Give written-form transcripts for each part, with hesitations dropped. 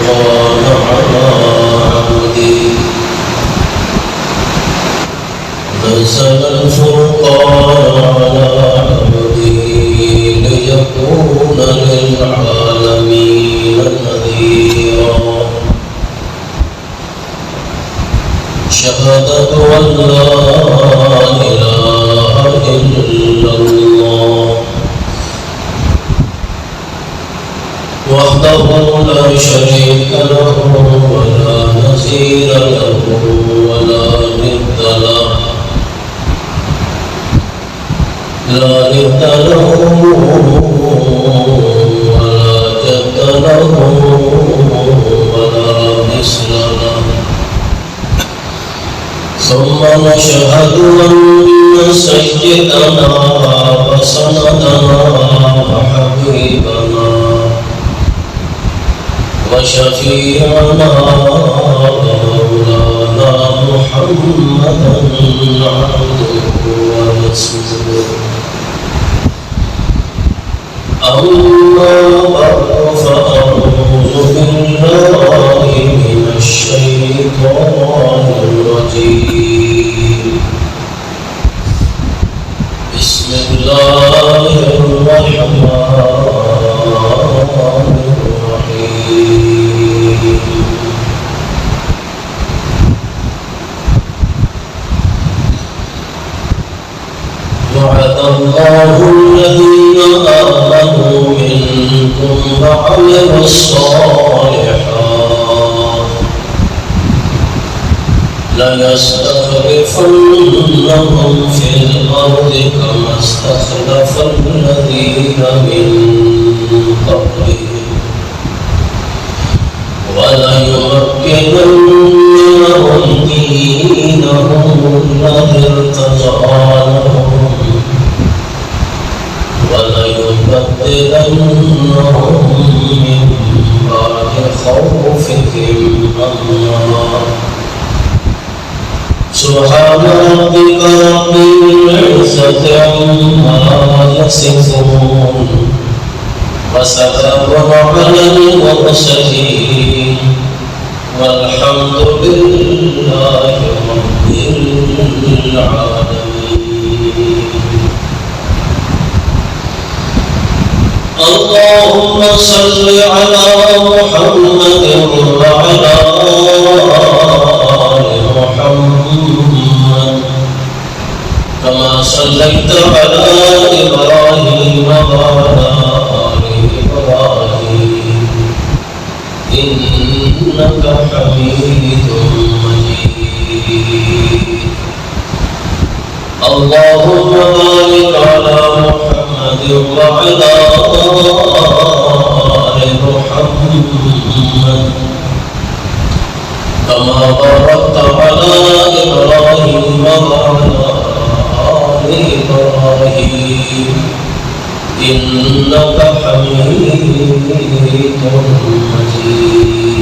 الفرقان على عبده نزل الفرقان على عبده ليكون للعالمين نذيرا شهادة أن لا إله إلا الله وحده لا شريك له ولا نظير له ولا ند له لا ند له ولا جد له ولا مثل له ثم نشهد أن سيدنا وسندنا وحبيبنا وشفيعنا مولانا محمدا عبده ورسوله أما بعد فأعوذ بالله من الشيطان الرجيم بسم الله الرحمن الرحيم وعد الله الذين آمنوا منكم وعملوا الصالحات ليستخلفنهم في الأرض كما استخلف الذين من قبلهم وليمكنن دينهم الذي ارتضى لهم وليبدلنهم من بعد خوفهم أمنا سبحان ربك رب العزة عما يصفون وسلام على المرسلين والحمد لله رب العالمين اللهم صل على محمد وعلى آل محمد كما صليت على إبراهيم وعلى آل إبراهيم إنك حميد مجيد اللهم بارك على محمد وعلى آل محمد كما باركت على إبراهيم وعلى آل إبراهيم إنك حميد مجيد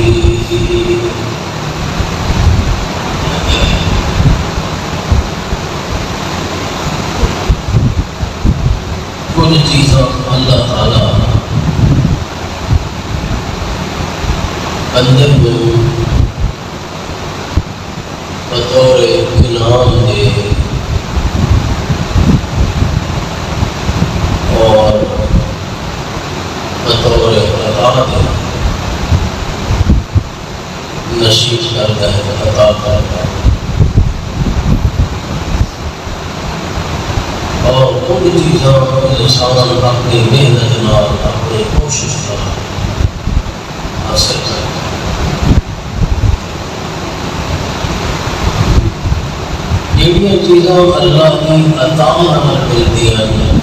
کل چیزاں اللہ تعالیٰ بندے کو بطور انعام دے اور بطور عطا دے نصیب کرتا ہے عطا کرتا ہے اور کل چیزاں انسان اپنی محنت نال اپنی کوشش نال حاصل کرتا ہے جہاں چیزاں اللہ کی عطا نال ملتی ہیں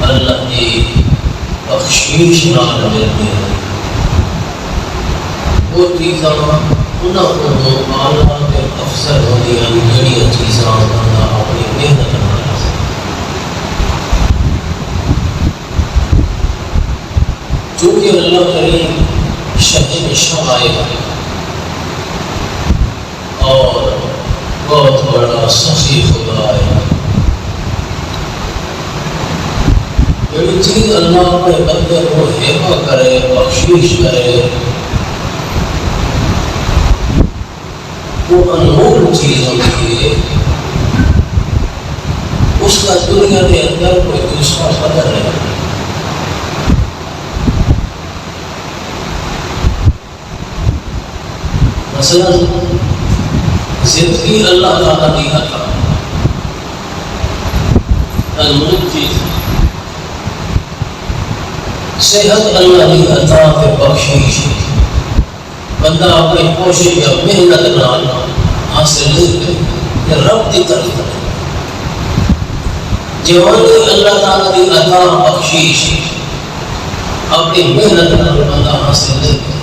اللہ کی بخشش نال ملتی ہیں وہ چیزاں انہاں کو اعلیٰ کے افسر ہوتی ہیں جہاں چیزاں بندہ اپنی محنت نال چونکہ اللہ کریم شہنشاہ ہے اور بہت بڑا سخی خدا ہے جڑی چیز اللہ اپنے بندے کو ہیبا کرے بخشش کرے وہ انمول چیز ہوتی ہے، اس کا دنیا کے اندر کوئی دوسرا قدر نہیں۔ مثلا زندگی اللہ تعالیٰ کی عطا انمول چیز، صحت اللہ کی عطا کے بخشش، بندہ اپنی کوشش یا محنت نال حاصل نہیں کرے، یہ رب کی طرف ہے۔ جوانی اللہ تعالیٰ کی عطا بخشش، اپنی محنت نال بندہ حاصل نہیں کرے۔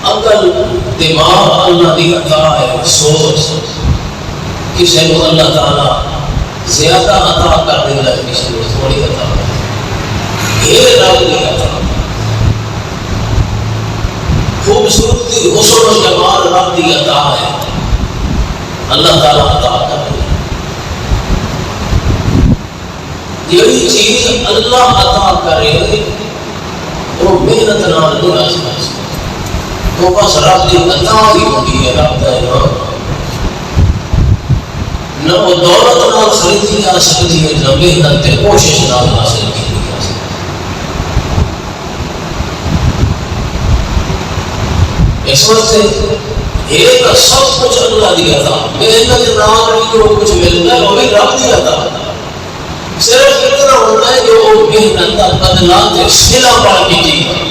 عقل دماغ اللہ کی عطا ہے، سوچ کسی کو اللہ تعالیٰ زیادہ عطا کر دیتا ہے، کسی کو تھوڑی عطا کر دیتا ہے۔ یہ رب کی عطا، خوبصورتی حسن و جمال رب کی عطا ہے، اللہ تعالیٰ عطا کر دیتا ہے۔ یہی چیز اللہ عطا کرے وہ محنت نال نہیں حاصل کر سکتا، تو بس رب کی عطا ہی ہوتی ہے، رب کا انعام۔ نہ وہ دولت نال خریدی جا سکتی ہے، نہ محنت تے کوشش نال حاصل کی جا سکتی ہے۔ اس واسطے ایک سب کچھ اللہ دی عطا، محنت نال بھی جو کچھ ملتا ہے وہ بھی رب دی عطا، صرف اتنا ہوتا ہے جو محنت کا بدلہ تے صلہ پا کی چیز ہے۔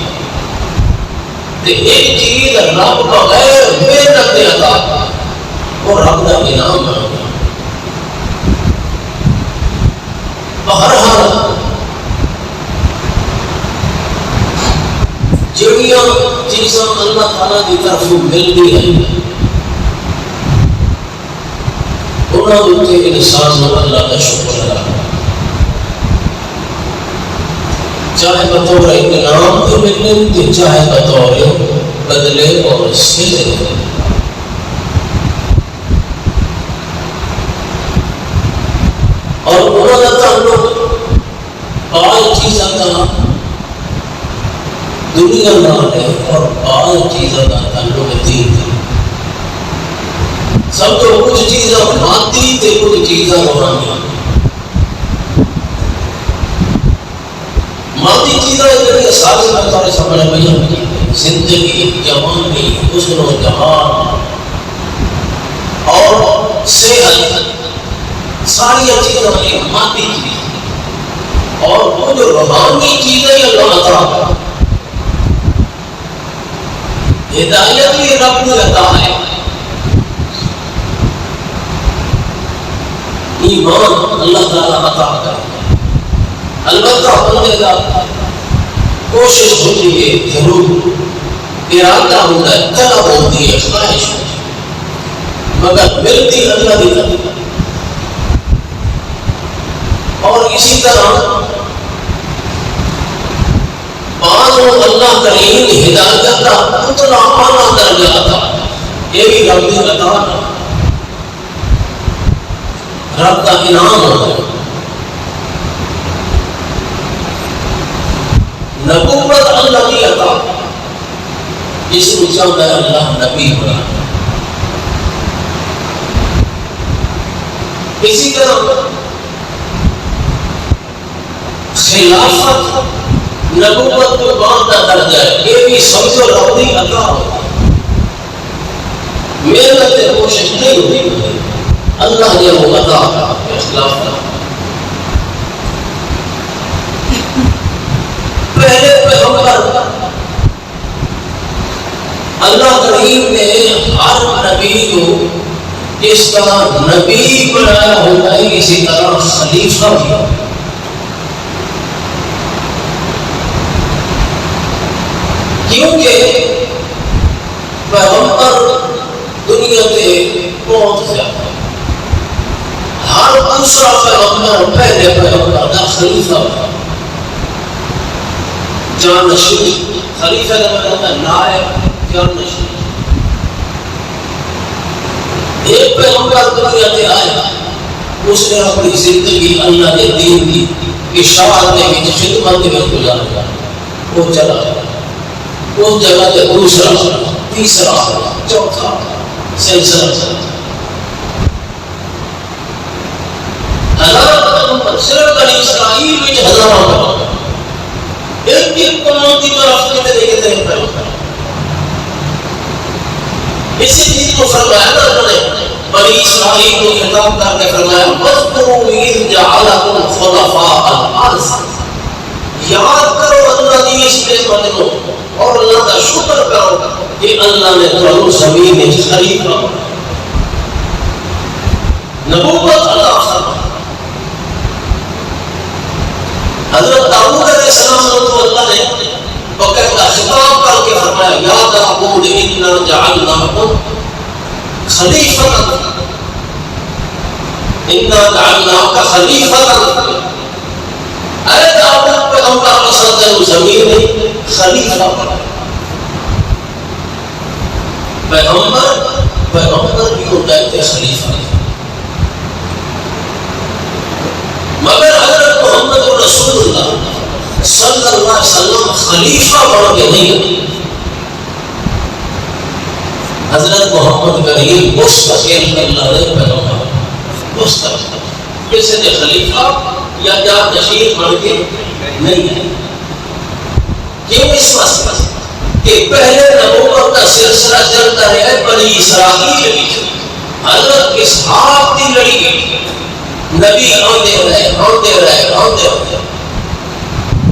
ایک چیز رب کا غیر محنت دے عطا، وہ رب کا انعام ہے۔ بہرحال جڑیاں چیزاں اللہ تعالیٰ کی طرف ملتی ہیں، انہوں نے انسان کو اللہ کا شکر ادا کرنا، چاہے بطور انعام کے ملنے، چاہے بطور بدلے اور صلے۔ اور انہوں نے تعلق بعض چیزوں کا دنیا نال ہے اور بعض چیزوں کا تعلق دین ہے۔ سب تو کچھ چیزاں مادی تے کچھ چیزاں روحانی۔ مادی چیزاں جڑی سارے بطور سامنے بیان کی، زندگی، جوانی، حسن و جمال اور صحت، ساری چیزیں ایک مادی چیز، اور وہ جو روحانی چیزیں اللہ عطا، ہدایت بھی رب کی عطا ہے، ایمان اللہ تعالیٰ عطا کرے۔ البتہ بندے کا کوشش ہوتی ہے، ضرور ارادہ ہوتا ہے، طلب ہوتی ہے، خواہش ہوتی ہے، مگر ملتی اللہ کی طرف۔ اور اسی طرح بعض اللہ کریم ہدایت کا اتنا اعلیٰ درجہ تھا، یہ بھی رب کی عطا ہے، رب کا انعام ہوتا ہے۔ نبوت اللہ کی عطا، جس کو چاہتا ہے اللہ نبی بنا۔ اسی طرح خلافت نبوت کو بعد کا درجہ ہے، یہ بھی سمجھو رب کی عطا ہوتا ہے، محنت کوشش نہیں ہوتی، اللہ نے وہ عطا کیا خلافت۔ پہلے پیغمبر اللہ کریم نے ہر نبی کو جس طرح نبی بنایا ہوتا ہے، اسی طرح خلیفہ بھی۔ کیونکہ پیغمبر دنیا کے بہت زیادہ، ہر دوسرا پیغمبر پہلے پیغمبر کا خلیفہ تھا، جانشین۔ خلیفہ کا مطلب ہے نائب، جانشین۔ ایک پیغمبر دنیا میں آیا، اس نے اپنی زندگی اللہ کے دین کی اشاعت میں خدمت میں گزارا، وہ چلا گیا، اس جگہ سے دوسرا تیسرا چوتھا سلسلہ ہزار صرف بنی اسرائیل میں ہزار ایک قوم کی طرف دیکھتے ہیں اسی چیز کو فرمایا نا انہوں نے بنی اسرائیل کو خطاب کر کے فرمایا وَاذْكُرُوا إِذْ جَعَلَكُمْ خُلَفَاءَ الْأَرْضِ یاد کرو اللہ کی اس نعمت کو اور اللہ کا شکر کرو کہ اللہ نے تمہیں زمین میں خلیفہ نبوت عطا فرمائی. حضرت داؤد علیہ السلام کو اللہ نے باقاعدہ خطاب کر کے فرمایا یا داؤد انا جعلناکم خلیفۃ انا جعلناک خلیفۃ اے داؤد پیغمبر مسجد زمین میں خلیفہ پیغمبر بھی ہوتا ہے خلیفہ مگر حضرت محمد رسول اللہ صلی اللہ علیہ وسلم خلیفہ بن کے نہیں حضرت محمد کریم مستقل اللہ نے پیغمبر مستقل کسی نے خلیفہ یا جا تشریف بن کے نہیں ہے. کیوں اس واسطے کہ پہلے نبوت کا سلسلہ چلتا ہے بنی اسرائیل کی حضرت اسحاق کی لڑی نبی ہوتے رہے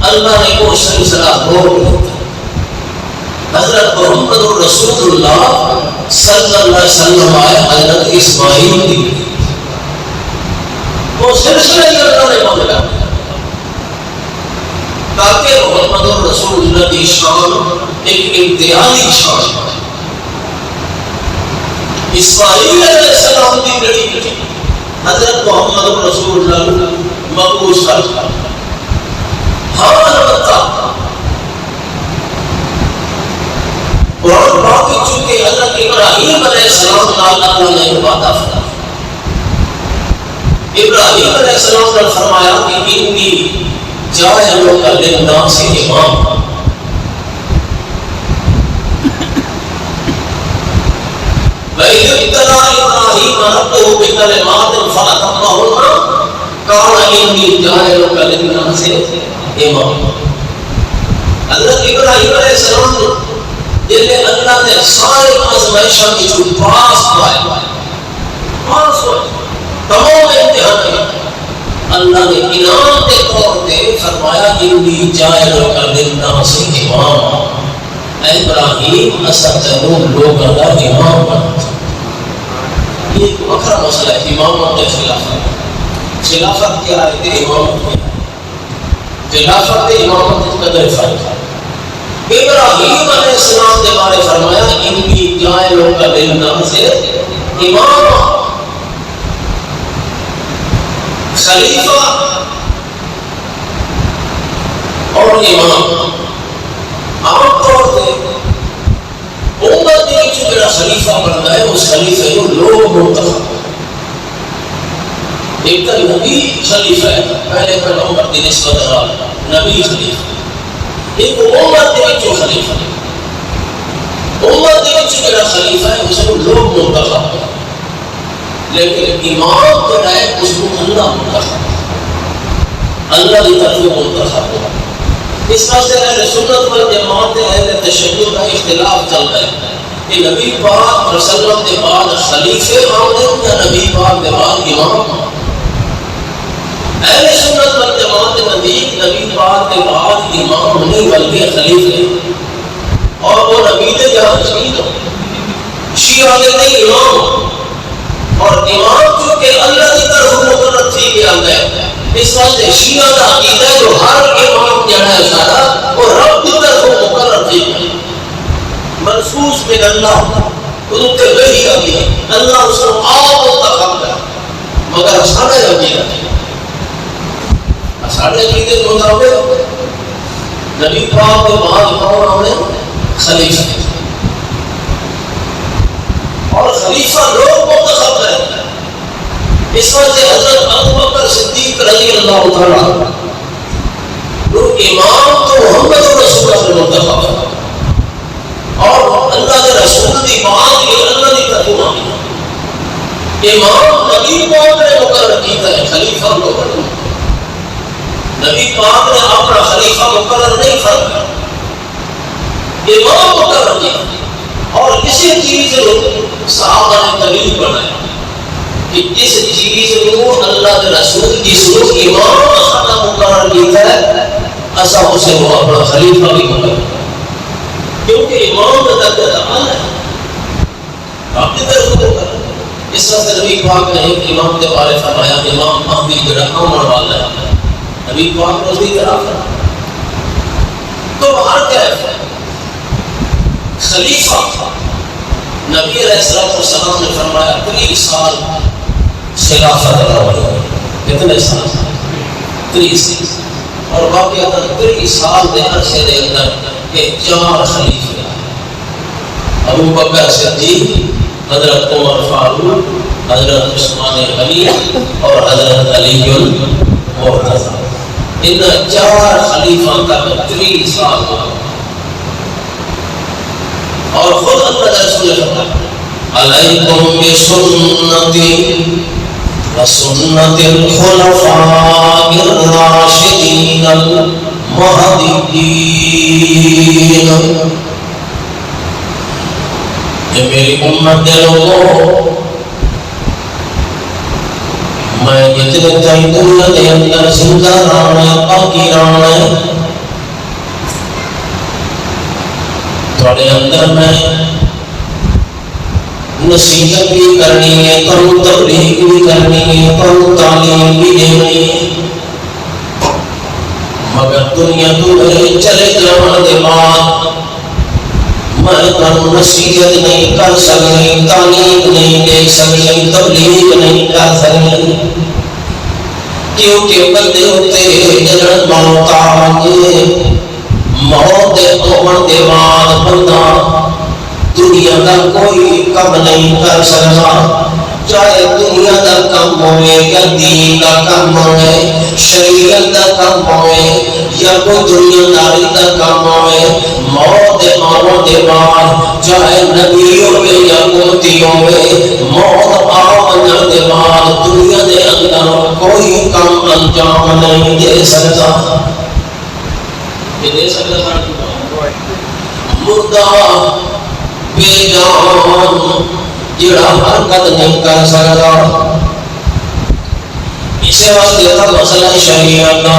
اللہ نے وہ سلسلہ روک حضرت محمد رسول اللہ صلی اللہ علیہ وسلم آئے حضرت اسماعیل کی وہ سلسلہ ہی اللہ نے پکڑا تاکہ محمد رسول اللہ کی شان ایک انتہائی شان اسماعیل علیہ السلام کی لڑی حضرت محمد رسول اللہ مقبوض کرتا ہاں البتہ قرآن پاک چونکہ حضرت ابراہیم علیہ السلام اللہ نے وعدہ فرمایا ابراہیم علیہ السلام نے فرمایا کہ انی جاعلک للناس اماما وَإِذِ ابْتَلَىٰ إِبْرَاهِيمَ رَبُّهُ بِكَلِمَاتٍ فَأَتَمَّهُنَّ قَالَ إِنِّي جَاعِلُكَ لِلنَّاسِ اماما. حضرت ابراہیم علیہ السلام جن نے اللہ نے سارے آزمائشوں کی جو پاس پائے تمام امتحان اللہ نے انعام کے طور پہ فرمایا انی جاعلک للناس اماما. اے ابراہیم اساتذون لوگوں کا امام بنتا. یہ ایک وکھرا مسئلہ ہے امامت و خلافت. خلافت کیا ہے کہ امامت کیا ہے. خلافت امامت قدر فرق ہے. ابراہیم علیہ السلام کے بارے فرمایا انی جاعلک للناس اماما خلیفہ اور امام. عام طور پہ امت نے جو میرا خلیفہ بنتا ہے اس خلیفے کو لوگ منتخب ایک تو نبی خلیفہ ہے پہلے پیغمبر کی نسبت نبی خلیفہ ایک امت نے جو خلیفہ ہے امت نے جو میرا خلیفہ ہے اس کو لوگ منتخب ہے لیکن امام جو ہے اس کو اللہ منتخب اللہ کی طرف منتخب ہوا. اس واسطے اہل سنت والجماعت اہل تشیع کا اختلاف چل رہا ہے کہ نبی پاک صلی اللہ علیہ وسلم کے بعد خلیفے آمد یا نبی پاک کے بعد امام. اہل سنت والجماعت نبی پاک کے بعد امام نہیں بلکہ خلیفے اور وہ نبی نے جہاں شہید ہو. شیعہ کہتے ہیں امام اور امام چونکہ اللہ کی طرف مقرر تھی کہ اللہ اس واسطے شیعہ کا عقیدہ ہے جو ہر امام جو ہے سارا وہ رب کی طرف مقرر تھی منصوص من اللہ ان کے وحی آگیا اللہ اس کو آپ منتخب کر مگر سارے عقیدہ سارے عقیدے جو مطابق نبی پاک کے بعد کون ہونے خلیفہ اور خلیفہ لوگ منتخب کریں. اس وجہ حضرت ابو بکر صدیق رضی اللہ تعالیٰ جو امام تو محمد رسول اللہ نے منتخب اور اللہ کے رسول امام نبی پاک نے مقرر کیتا ہے، خلیفہ مقرر، نبی پاک نے اپنا خلیفہ مقرر نہیں فرمایا، امام مقرر کیا۔ اور کسی چیز کو صحابہ نے دلیل بنایا کہ اس چیز کو اللہ کے رسول کی سنت امام خدا مقرر کیتا ہے، ایسا اسے وہ اپنا خلیفہ بھی مقرر، کیونکہ امام کا درجہ اعلیٰ ہے، آپ کی طرف کو مقرر۔ اس طرح سے نبی پاک نے ایک امام کے بارے فرمایا کہ امام مہدی جڑا آمن والا ہے، نبی پاک نے اس کی طرح فرمایا۔ تو ہر کیف ہے خلیفہ، نبی علیہ السلام نے فرمایا 30 سال خلافت رہی، کتنے سال؟ 30 سال۔ اور باقی 30 سال کے عرصے کے اندر کہ 4 خلیفے آئے، ابو بکر صدیق، حضرت عمر فاروق، حضرت عثمان غنی اور حضرت علی المرتضی۔ ان 4 خلیفوں کا 30 سال ہوا، اور خود اللہ رسول نے فرمایا علیکم بسنتی وسنت الخلفاء الراشدین المہدیین۔ کہ میری امت کے لوگوں، میں جتنے تائی دنیا کے اندر زندہ رہنا باقی رہنا، تھوڑے اندر میں نصیحت بھی کرنی ہے، تم تبلیغ بھی کرنی ہے، تم تعلیم بھی دینی ہے، مگر دنیا تو میرے چلے جانے کے بعد میں تم نصیحت نہیں کر سکتی، تعلیم نہیں دے سکتی، تبلیغ نہیں کر سکتی، کیونکہ بندے ہوتے جنت موت آگے، موت کے آمن کے بعد بندہ دنیا کا کوئی کم نہیں کر سکتا، چاہے دنیا کا کم ہوئے یا دین کا کم ہوئے، شریعت کا کم ہوئے یا کوئی دنیا داری کا کم ہوئے، موت آمن کے بعد چاہے نبی ہوئے یا موتی ہوئے، موت آمن کے بعد دنیا کے اندر کوئی کم انجام نہیں دے سکتا۔ دے سکتا مردہ بے جان جڑا حرکت نہیں کر سکتا، اسے واسطے تھا مسئلہ شریعت کا،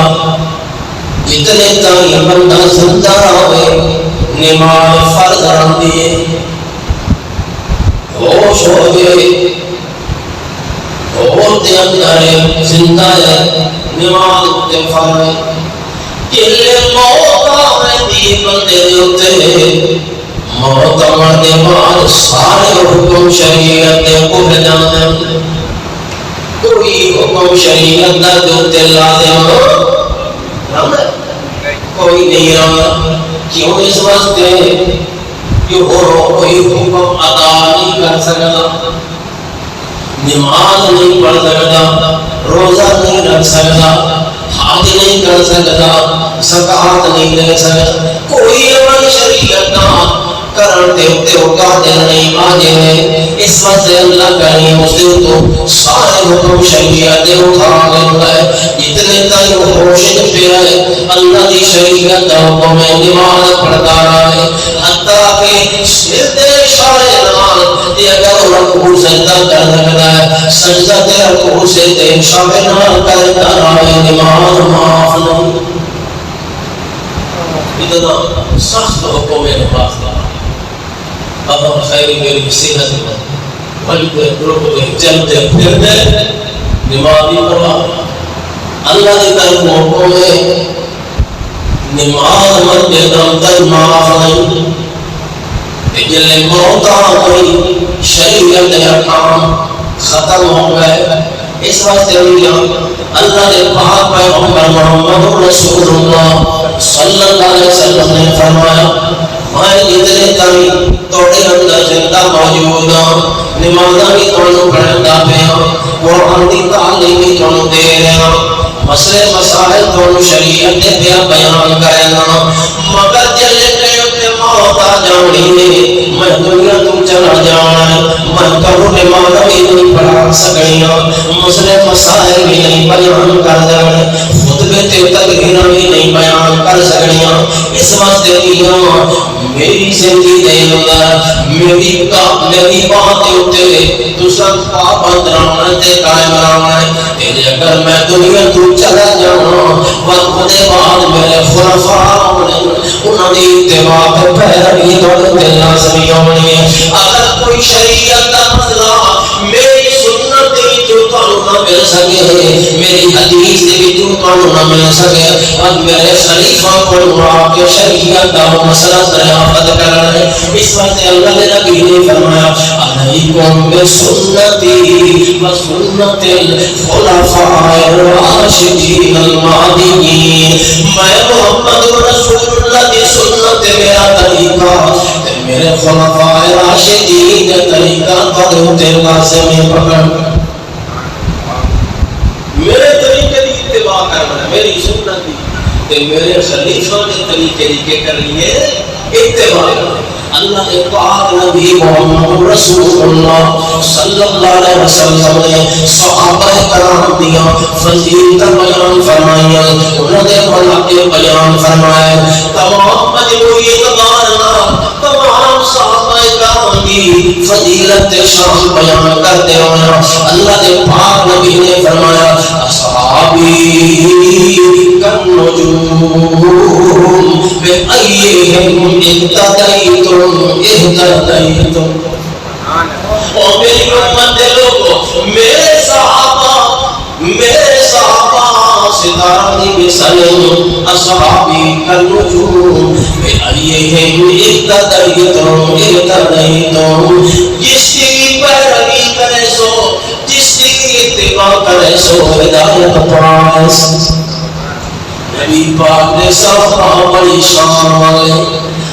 جتنے تائی بندہ زندہ ہوئے نماز فرض رہتی ہے، ہوش ہوئے ہوتے اندر زندہ ہے، نماز اٹھتے فرض ہے، کلے موت آنے دی بندے ہوتے، موت آنے بعد سارے حکم شریعت کے بھول جانے، کوئی حکم شریعت کا جو لازم کوئی نہیں رہا، کیوں؟ اس واسطے کہ وہ کوئی حکم ادا نہیں کر سکتا، نماز نہیں پڑھ سکتا، روزہ نہیں رکھ سکتا، حج نہیں کر سکتا، زکات نہیں دے سکتا، کوئی عمل شریعت کا کرن دے ہو قادر نہیں آجے ہے۔ اس واسطے اللہ کریم اس دے تو سارے حکم شریعت دے اٹھا لیتا ہے، جتنے تائی ہوشت پہ ہے اللہ دی شریعت دا حکم ہے، نماز پڑھتا رہا ہے، حتیٰ کہ سر دے اشارے نماز یہ اگر رکوع سجدہ کر سکتا ہے، سجدہ دے رکوع سے دے اشارے نماز کرتا رہا ہے، نماز معاف نہیں۔ اتنا سخت حکم ہے نماز کا، اب ہم خیر میری صحت میں بلتے دروتے چلتے پھرتے نماز نہیں پڑھا، اللہ کی طرف حکم ہے نماز مرتے دم تک معاف نہیں، جلے موت آ گئی شریعت احکام ختم ہو گئے۔ اس واسطے اللہ نے پاک پیغمبر محمد رسول اللہ صلی اللہ علیہ وسلم نے فرمایا میں جتنے تائی توڑے اندر زندہ موجود ہوں، نمازہ بھی توڑوں پڑھتا پہ ہوں، قرآن دی تعلیم بھی توڑوں دے رہے ہوں، مسئلے مسائل توڑوں شریعت دے پہ بیان کرے گا، مگر جلے پہ اپنے موت آ جاؤنی ہے، میں دنیا تو چلا جانا ہے، کبر مانا بھی نہیں پڑھا سکڑیاں مسئلے مسائل بھی نہیں بیان کر دیں خطبے تے تقریراں بھی نہیں بیان کر سکڑیاں اس واسطے دیاں میری زندگی دے اندر میری بات تے تساں پابند رہنا تے قائم رہنا ہے تے اگر میں دنیا تو چلا جاواں وقت دے بعد میرے خلفاء انہاں دی اتباع تے پیروی تے لازمی ہونی ہے اگر کوئی شریعت دا مسئلہ میری سنت دے وچوں تانوں نہ مل سکے میری حدیث دے وچوں تانوں نہ مل سکے اور میرے خلیفہ کو آ کے شریعت دا مسئلہ دریافت کرنا ہے اس وقت اللہ نے نبی نے فرمایا علیکم بسنتی و سنت الخلفاء الراشدین المہدیین میں محمد رسول اللہ کی سنت میرا طریقہ میرے خلفاء راشدین کا طریقہ قدر تے لازمی پکڑ میرے طریقے کی اتباع کرنا میری سنت کی تے میرے خلیفہ کے طریقے کی کرنی ہے اتباع کرنا اللہ کے پاک نبی محمد رسول اللہ صلی اللہ علیہ وسلم نے صحابہ کرام دیا فضیلت بیان فرمائی انہوں نے مناقب بیان فرمائے تمام مجموعی تمام صحابہ کرام کی فضیلت شان بیان کرتے ہوئے اللہ کے پاک نبی نے فرمایا اصحابی کالنجوم بأیہم اہتدیتم اہتدیتم اور میری امت دے لوگوں میرے صحابہ ستارہ دی مثالیں اصحابی کالنجوم بأیہم اہتدیتم اہتدیتم جس کی پیروی کرے سو جس کی اتباع کرے سو ہدایت پائے نبی پاک نے صحابہ بڑی شان والے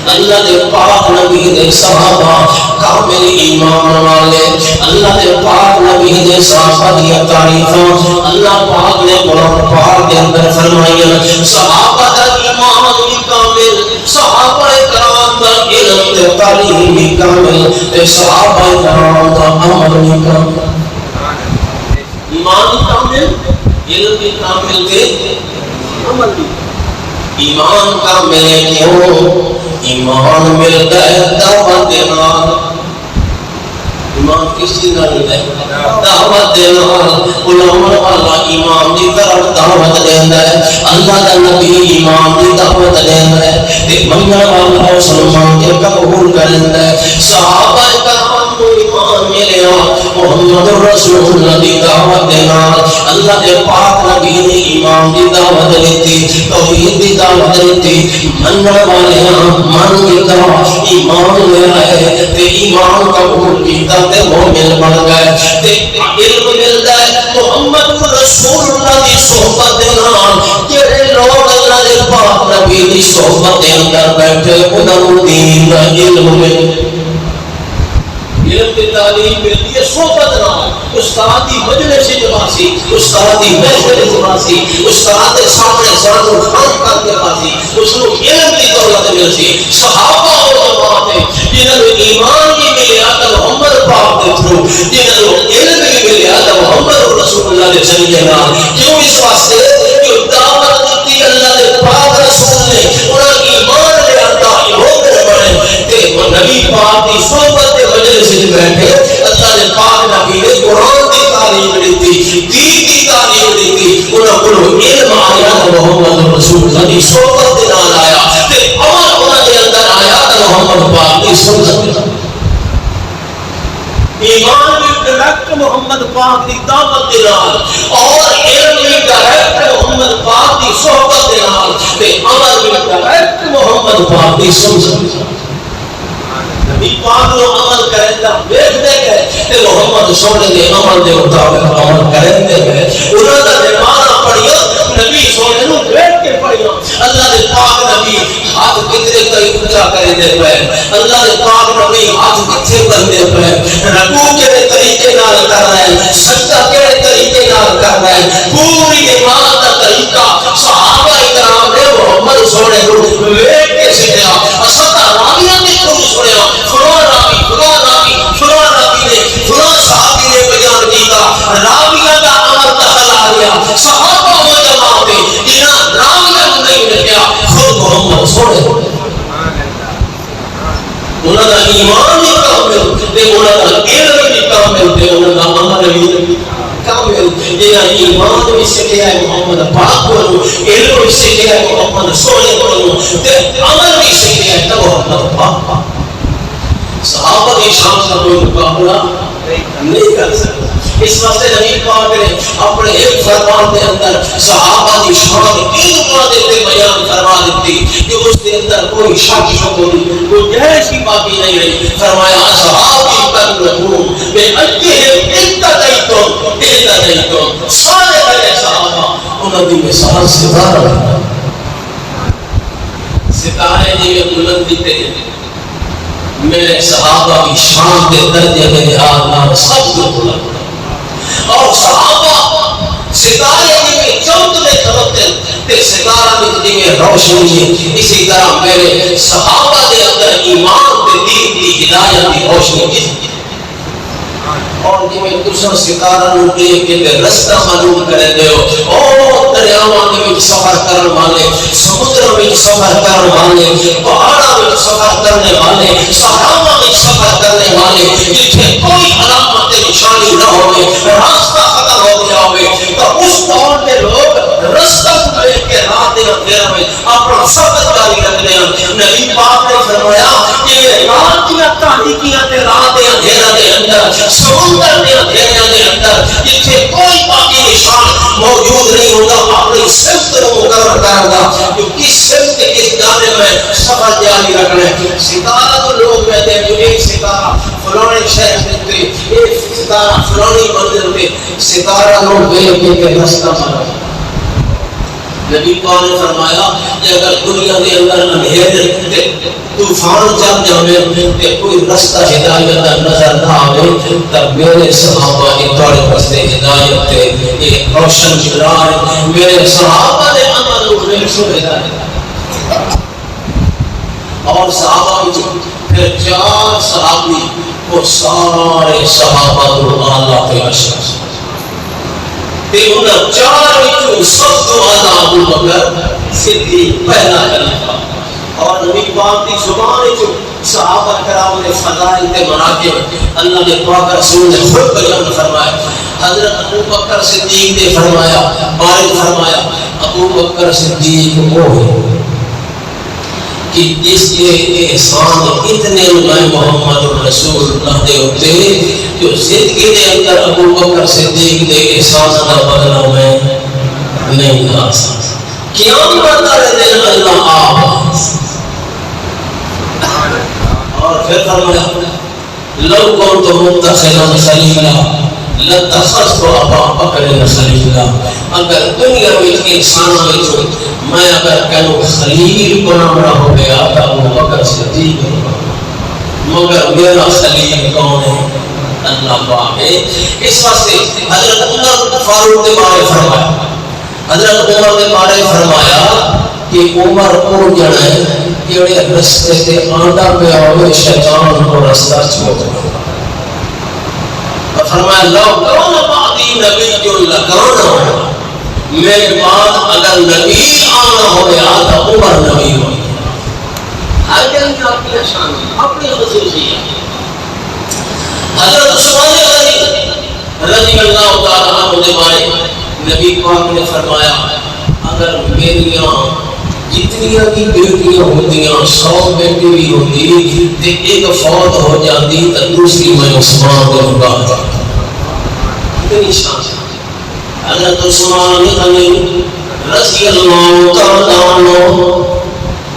اللہ نے پاک نبی نے صحابہ کامل ایمان والے اللہ نے پاک نبی نے صحابہ کی تعریفاں اللہ پاک نے قرآن پاک کے اندر فرمائی صحابہ کا ایمان بھی کامل صحابہ کرام کا علم تے تعلیم بھی کامل تے صحابہ کرام کا عمل بھی کامل ایمان بھی کامل علم بھی کامل تے عمل بھی ایمان کا ملے کیوں ایمان ملتا ہے دعوت دینا ایمان کسی نہ ملتا ہے دعوت دینا علماء والا ایمان کی طرف دعوت دینا ہے اللہ کا نبی ایمان کی دعوت دینا ہے ایک منگا والا مسلمان کے قبول کرنا ہے صحابہ کرام کو ایمان ملیا محمد رسول اللہ کی دعوت دینا اللہ کے پاک نبی نے ایمان کی دعوت دیتی توحید کی دعوت دیتی منع والے من کی طرف ایمان لے آئے تے ایمان قبول کیتا تے مومن بن گئے تے علم ملتا ہے محمد رسول اللہ کی صحبت دے نال جڑے لوگ اللہ کے پاک نبی کی صحبت دے اندر بیٹھے انہاں نوں دین دا علم ملے علم کی تعلیم ملتی ہے صحبت نال استاد کی مجلس جواسی استاد کی محفل جواسی استاد کے سامنے سانو کھان کر کے پاسی اس کو علم کی دولت ملتی صحابہ اور جماعت جنہوں نے ایمان بھی ملیا تو محمد پاک کے تھرو جنہوں نے علم بھی ملیا تو محمد رسول اللہ کے ذریعے نال کیوں اس واسطے کہ دعوت دیتی اللہ کے پاک رسول نے انہاں ایمان لے آتا مومن بنے تے نبی پاک کی صحبت کے مجلس بیٹھے اللہ نے پاک نبی نے قرآن کی تعلیم دیتی دین کی تعلیم دیتی انہوں کو علم آیا محمد رسول اللہ کی صحبت کے نال آیا تے عمل انہوں کے اندر آیا تو محمد پاک کی سنت ایمان بھی ڈائریکٹ محمد پاک کی دعوت کے نال اور علم بھی ڈائریکٹ محمد پاک کی صحبت کے نال تے عمل بھی ڈائریکٹ محمد پاک کی سنت نبی پاک نو عمل کرندا دیکھتے گئے تے محمد سونے دے عمل دے مطابق عمل کرتے گئے انہاں دا نماز پڑھیا نبی سونے نو دیکھ کے پڑھیا اللہ دے پاک نبی ہاتھ کتنے کئی اونچا کرتے پے اللہ دے پاک نبی ہاتھ کتھے کرتے پے رکوع کیڑے طریقے نال کر رہے ہیں سجدہ کیڑے طریقے نال کر رہے ہیں پوری نماز دا طریقہ صحابہ کرام نے محمد سونے نو دیکھ کے سیکھا اساں راویاں نے کیوں سنیا فلاں راوی نے جہاں ایمان بھی سکھیا ہے محمد پاک کو علم بھی سکھیا ہے محمد سونے کو تے عمل بھی سکھیا ہے تب محمد پاک صحابہ کی شان کا کوئی مقابلہ نہیں کر سکتا. اس واسطے نبی پاک نے اپنے ایک فرمان کے اندر صحابہ کی شان تین مادے بیان فرما دیتی کہ اس کے اندر کوئی شک نہیں کوئی گہرائی کی باقی نہیں رہی. فرمایا صحابی کن رکھوں میں انتہم انتہیتم سارے بڑے صحابہ انہوں نے مثال ستارہ ستارے جی بلند دیتے ہیں میرے صحابہ کی شان کے درجے میں لحاظ سب کو بلند اور صحابہ ستارے میں چمکتے کھڑتے تے ستارہ میں روشنی اسی طرح میرے صحابہ کے اندر ایمان تے دین کی ہدایت کی روشنی کی اور جی میں دوسرا ستارہ نو دیکھ کے رستہ معلوم کرے دیو او دریاواں دے وچ سفر کرن والے سمندر وچ سفر کرن والے پہاڑاں وچ سفر کرنے والے صحراواں وچ سفر کرنے والے جتھے کوئی علامت نشانی نہ ہوے راستہ ختم ہو گیا ہوے تو اس دور کے لوگ رستہ دیکھ کے راہ دے اندھیرے میں اپنا سفر جاری رکھتے ہیں. نبی پاک نے فرمایا کہ رات کی تاریکیاں تے راہ دے اندھیرے دے اندر سمندر دے اندھیرے دے اندر جتھے کوئی باقی نشان موجود نہیں ہوگا اپنی سمت کو مقرر کرے گا کہ کس سمت کے کس جانب میں سفر جاری رکھنا ہے. ستارہ تو لوگ کہتے ہیں جو ایک ستارہ فلانے شہر میں ایک ستارہ فلانی منزل میں ستارہ لوگ دیکھ کے راستہ مارا. نبی پاک نے فرمایا کہ اگر دنیا کے اندر اندھیرے طوفان چل جاوے تے کوئی رستہ ہدایت کا نظر نہ آوے تب میرے صحابہ نے تھوڑے راستے ہدایت تے ایک روشن چراغ میرے صحابہ نے عمل میں شو ہدایت اور صحابہ وچ پھر چار صحابی وہ سارے صحابہ اللہ کے اشرف انہوں چار وچوں سب تو اعلیٰ ابو بکر صدیق پہلا خلیفہ اور نبی پاک کی زبان وچوں صحابہ کرام نے فضائل تے مناقب اللہ نے پاک رسول نے خود بیان فرمایا. حضرت ابو بکر صدیق نے فرمایا بارک فرمایا ابو بکر صدیق وہ ہے کہ جس کے احسان اتنے میں محمد رسول اللہ دے ہوتے جو زندگی دے اندر ابو بکر صدیق دے احسان کا بدلہ میں نہیں کھا سکتا. قیامت والے دن اللہ آپ اور پھر فرمایا لو كنت متخذا خلیلا لاتخذت ابا بکر خلیلا. اگر دنیا میں انسانوں میں میں اگر کہوں خلیل بنانا ہو گیا تو ابو بکر صدیق مگر میرا خلیل کون ہے اللہ پاک ہے. اس واسطے حضرت عمر فاروق کے بارے فرمایا حضرت عمر کے بارے فرمایا کہ عمر کو جڑے جڑے رستے سے آندا پہ ہوئے شیطان کو رستہ چھوڑ فرمایا لو کون بعدی نبی جو لگانا میرے بعد اگر نبی آنا ہو گیا تو عمر نبی ہو گیا. ہر دن کی اپنی شان اپنی خصوصیت. حضرت عثمان غنی رضی اللہ تعالیٰ عنہ کے بارے نبی پاک نے فرمایا اگر میریاں جتنیاں کی بیٹیاں ہوتیاں 100 بیٹی بھی ہوتی تے ایک فوت ہو جاتی تو دوسری میں عثمان کو نکال جاتا. اتنی شان حضرت عثمان غنی رضی اللہ تعالیٰ عنہ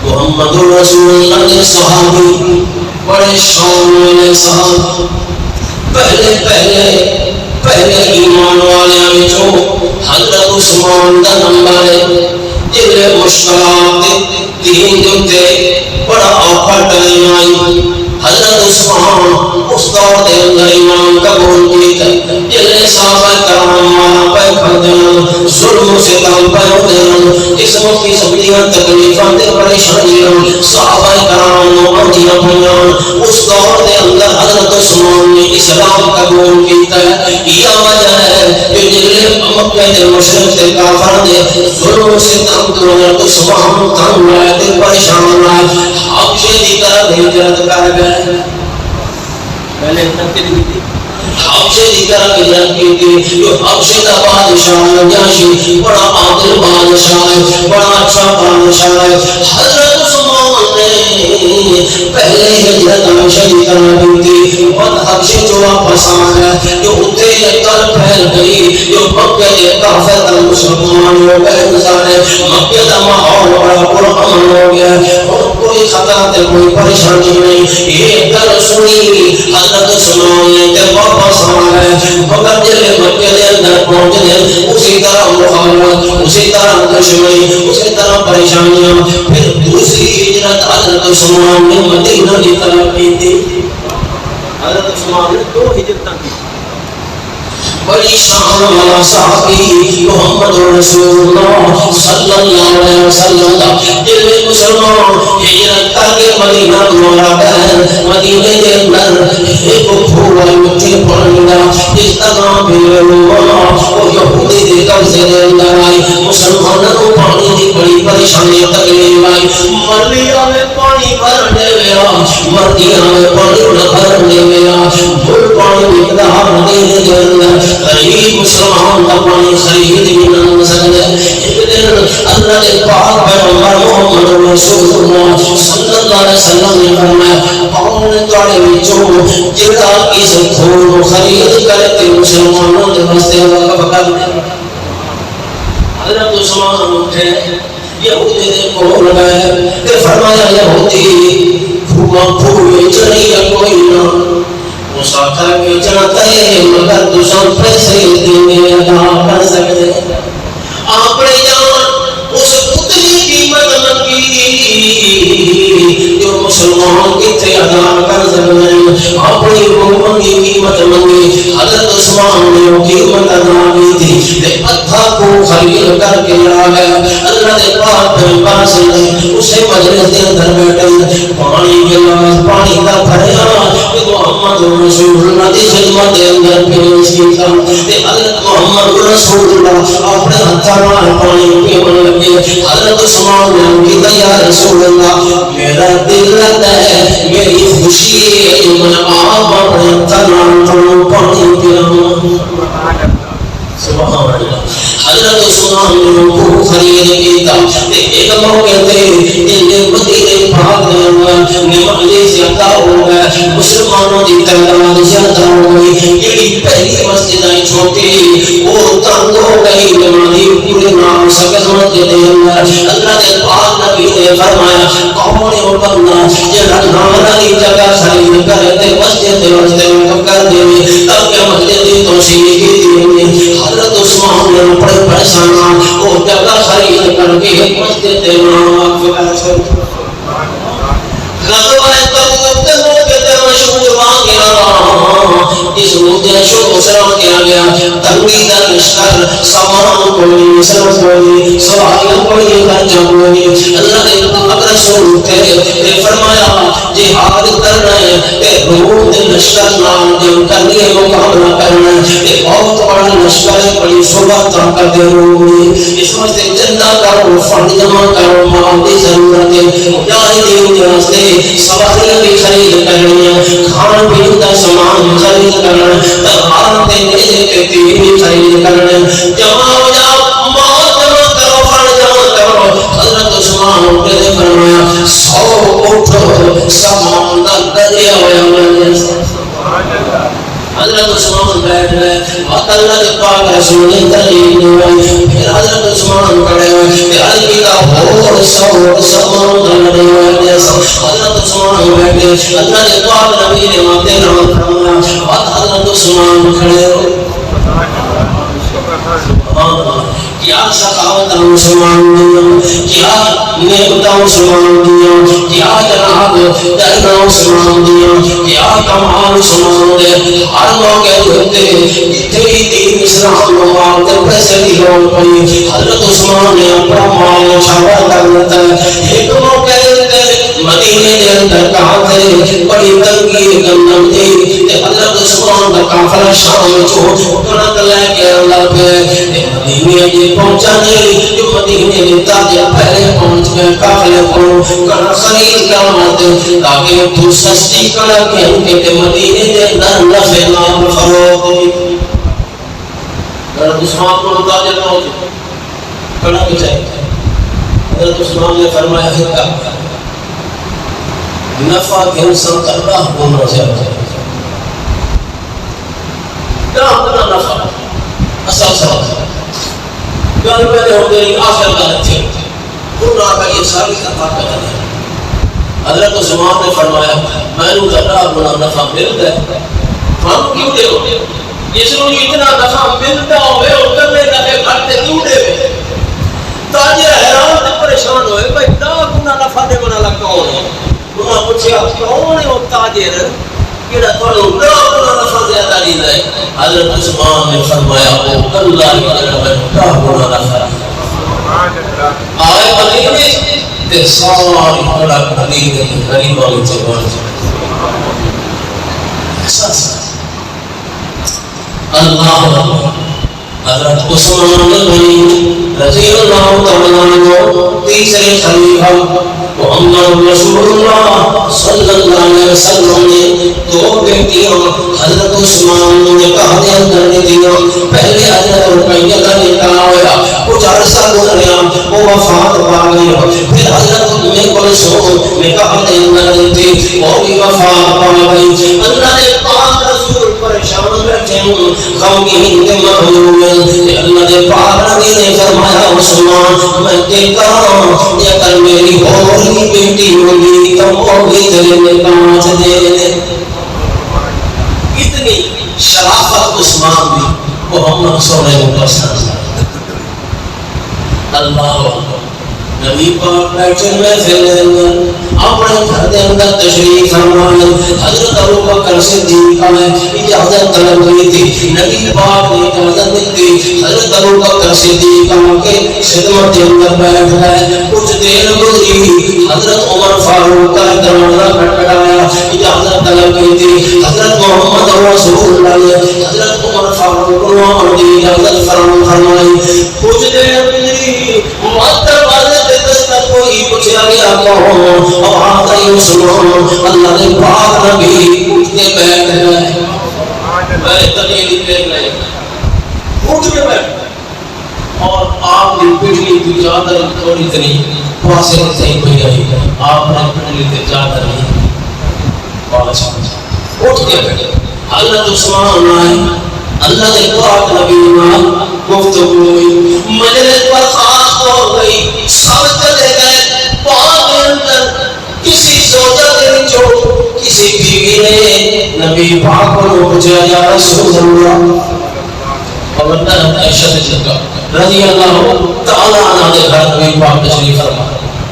محمد رسول اللہ کے صحابی بڑے شان والے صحابی پہلے ایمان والے وچوں حضرت عثمان دا نمبر ہے جڑے مشکلات دین دے بڑا اوکھا ٹائم آئی. حضرت عثمان اس دور دے اندر ایمان قبول کیتا جڑے صحابہ کرام مانا پہ کھدن ظلم و ستم پہ ہوندن قسموں کی سبزیاں تکلیفاں تے پریشانیاں صحابہ کرام نو آندیاں ہوئیاں. اس دور دے اندر حضرت عثمان نے اسلام قبول کیتا یہ وجہ ہے کہ جڑے مکہ دے مشرک تے کافر دے ظلم و ستم تو حضرت عثمان تنگ ہوئے تے پریشان ہوئے حبشے دی طرف ہجرت کر گئے. پہلے تک کی حبشے دی طرف ہجرت کی تھی. جو حبشے دا بادشاہ نجاشی بڑا عادل بادشاہ ہے, بڑا اچھا بادشاہ ہے. حضرت عثمان نے پہلے ہجرت حبشے دی طرف کی تھی. اور حبشے جو واپس آیا جو اتنے کل پھیل گئی, جو مکہ کے کافر مسلمان ہو گئے سارے, مکہ کا ماحول بڑا پرامن ہو گیا, اور کوئی خطا تے کوئی پریشانی نہیں. یہ گل سنی حضرت عثمان نے تے واپس آئے, مگر جب مکہ کے اندر پہنچے اسی طرح مخالفت, اسی طرح دشمنی, اسی طرح پریشانیاں. پھر دوسری ہجرت حضرت عثمان نے مدینہ کی طرف کی تھی. حضرت عثمان نے 2 ہجرتیں کی. بڑی شان والا صحابی محمد رسول اللہ صلی اللہ علیہ وسلم جب مسلمان ہجرت کر کے مدینہ مولا گئے, مدینے کے اندر ایک پھول مٹھی پڑھنا جس کا نام بیلوہ وہ یہودی کے قبضے کے اندر آئی. مسلمانوں کو پانی کی بڑی پریشانی تکلیف آئی. مردیاں میں پانی بھرنے گیا, مردیاں میں پانی نہ بھرنے گیا, وہ پانی مقدار مدینے کے اندر غریب مسلمان کا پانی خرید بھی نہ سکتے. ایک دن اللہ کے پاک پیغمبر محمد رسول اللہ صلی اللہ علیہ وسلم نے فرمایا, کون تھوڑے وچوں جڑا اس پھول خرید کرتے مسلمانوں کے واسطے وقف کر دے. حضرت عثمان اٹھے, یہودی نے کول گئے تے فرمایا, یہودی پھول چڑھی کوئی نہ مسافر کے جاتا ہے, مگر دوسروں پیسے دینے ادا کر سکتے. اپنے جان اس اتنی قیمت منگی جو مسلمان کتنے ادا کر سکتے, اپنی منگی قیمت منگی. حضرت عثمان نے وہ قیمت ادا کی تھی, پتھر کو خرید کر کے لا گیا. اللہ کے پاک پیغمبر سے اسے مجلس کے اندر بیٹھے, پانی گلاس پانی کا بھریا محمد رسول اللہ کی خدمت کے اندر پیش کیا. حضرت محمد رسول اللہ اپنے ہاتھوں میں پانی پینے لگے. حضرت عثمان نے کہا, یا رسول اللہ میرا دل لگتا ہے, میری خوشی ہے کہ میں آپ اپنے ہاتھوں میں پانی پیوں. سبحان اللہ. حضرت عثمان نے وہ خرید کیتا. ایک موقع تے ان مدینے پاک میں نمازیں زیادہ ہو گئے, مسلمانوں کی تعداد زیادہ ہو گئی. جڑی پہلی مسجد ہے چھوٹی وہ تنگ ہو گئی, نمازی پورے نام سکت مسجد ہے. اللہ کے پاک نبی نے فرمایا, کون ہے وہ بندہ جڑا نمازی جگہ خرید کر تے مسجد کے واسطے وقف کر دے تاکہ مسجد کی توسیع کی دی. حضرت عثمان نے بڑے پریشان وہ جگہ خرید کر کے مسجد کے نام وقف کر چھوڑ. غزوہ تبوک کے موقع تے مشہور واقعہ اس موقع شروع سلام کیا گیا. تنگی کا لشکر, سامان کوئی, سب کوئی, سواریاں کوئی, خرچہ کوئی. اللہ نے پاک رسول کے فرمایا جہاد کرنا ہے, روم کے لشکر نام جنگ کرنی ہے, مقابلہ کرنا ہے. بہت بڑا لشکر ہے, بڑی صبح طاقت روم ہے. اس واسطے چندہ کرو, فنڈ جمع کرو, مال کی ضرورت ہے. مجاہدین کے واسطے سواریاں بھی خرید کرنی ہے, کھان پین کا سامان خرید کرنا, تلوار کے نیزے کے تیر بھی خرید کرنا. جمع ہو جاؤ, مال جمع کرو, فنڈ جمع کرو. حضرت عثمان نے فرمایا 100 اٹھ سامان کا دریا ہوا. حضرت عثمان بیٹھ گئے, اللہ کے پاک رسول نے تعلیم دی. پھر حضرت عثمان کھڑے ہوئے, علی کا اور 100 سامان کا دریا. حضرت عثمان بیٹھے, اللہ کے پاک نبی نے ماتے نام فرمایا, حضرت عثمان کھڑے ہوئے. کیا سخاوت مسلمان دیا, کیا نیکتا مسلمان دیا, کیا جناب ڈرنا مسلمان دیا, کیا کمال مسلمان دے. ہر موقع ہوتے جتنی دین اسلام مال کے پیسے کی لوڑ پڑی, حضرت عثمان نے اپنا مال چھاپا کر دیتا ہے. ایک موقع ہوتے مدینے کے اندر کہاں تھے, بڑی تنگی گندم دی تے حضرت عثمان دا قافلہ شام وچوں کنک لے کے اللہ پہ مدینے جی پہنچا نہیں جو مدینے دے تاجر پہلے پہنچ گئے قافلے کو کنک خرید کر آتے تاکہ تو سستی کنک کے مدینے دے اندر نفع نام فروغ ہوئی حضرت عثمان کو تاجر پہنچے کنک چاہیے حضرت عثمان نے فرمایا ہے کا نفع کے انسان کا اللہ ہونا چاہیے کیا ہونا نفع اصل سبب گل پہلے ہو گئی آخر کا نتیجہ قرآن کا یہ ساری صفات کا ہے حضرت عثمان نے فرمایا میں نے اللہ ہونا نفع ملتا ہے ہم کیوں دے ہو اس کو اتنا نفع ملتا ہوئے اور کرنے لگے گھٹتے کیوں دے ہوئے تاجر حیران تے پریشان ہوئے بھائی دا گنا نفع دے بنا لگا کون ہے انہاں پوچھا کون ہے وہ تاجر کیڑا تھوڑا گنا نفع زیادہ دیندا ہے حضرت عثمان نے فرمایا او اللہ کی طرف دا گنا نفع آئے مدینے تے ساری بڑا مدینے غریباں وچ پہنچ احساس اللہ حضرت عثمان غنی رضی اللہ تعالیٰ عنہ تیسرے خلیفہ محمد رسول اللہ صلی اللہ علیہ وسلم نے دو بیٹیاں حضرت عثمان نے نکاح دے اندر دیا پہلے حضرت رقیہ کا نکاح ہوا کچھ عرصہ گزریا وہ وفات پا گئی پھر حضرت ام کلثوم نکاح دے اندر تھی وہ بھی وفات پا گئی اللہ نے پاک رسول پریشان بیٹھے ہوں غمگین کے محروم اللہ نے پاک نبی نے فرمایا عثمان میں دیکھتا ہوں یہ اگر میری ہولی بیٹی ہوگی تو وہ بھی تیرے نکاح دے اتنی شرافت عثمان بھی محمد صلی اللہ علیہ وسلم اللہ نبی پاک بیٹھے میں پھیلے اپنے گھر دے اندر تشریف فرمائے حضرت ابوبکر صدیق نے اجازت طلب کی تھی نبی پاک نے اجازت دی حضرت ابوبکر صدیق کے خدمت کے اندر بیٹھ گئے کچھ دیر گزری حضرت عمر فاروق کا دروازہ کھٹکھٹایا اجازت طلب کی تھی حضرت محمد رسول اللہ نے حضرت عمر فاروق کو دی اجازت فرمائی کچھ دیر گزری کوئی پوچھا گیا کون آقا عثمان اللہ نے پاک نبی اٹھ کے بیٹھ گئے میں تقریر پہ گئے اٹھ کے بیٹھ اور آپ نے پٹلی کی چادر تھوڑی اتنی پاسے سے کوئی آئی آپ نے پٹلی کی چادر نہیں اٹھ کے بیٹھ حضرت عثمان آئے اللہ نے پاک نبی میں گفتگو ہوئی مجلس پر خاص ہو گئی سب چلے گئے پاک اندر کسی سوچا دے جو کسی بیوی نے نبی پاک کو پوچھا یا رسول اللہ اور عائشہ صدیقہ رضی اللہ تعالی عنہ کے گھر نبی پاک تشریف فرما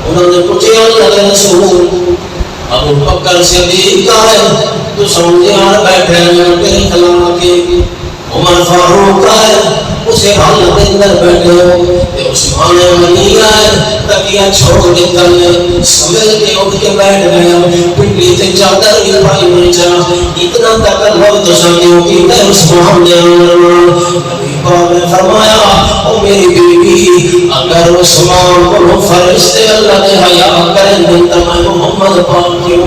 انہوں نے پوچھا اللہ کے رسول ابو بکر صدیق ہے تو سمجھے آر بیٹھے ہیں میرے خلاف کے عمر فاروق ہے اسے حالت اندر بیٹھے ہو عثمان غنی ہے تکیہ چھوڑ کے تلے سمیل کے اٹھ کے بیٹھ گیا پٹلی سے چادر بھی پائی نیچا اتنا تکلف تو سکیوں کی تے عثمان نے نبی پاک نے فرمایا او میری بیوی اگر عثمان کو فرشتے اللہ نے حیا کریں دن تمہیں محمد پاک کیوں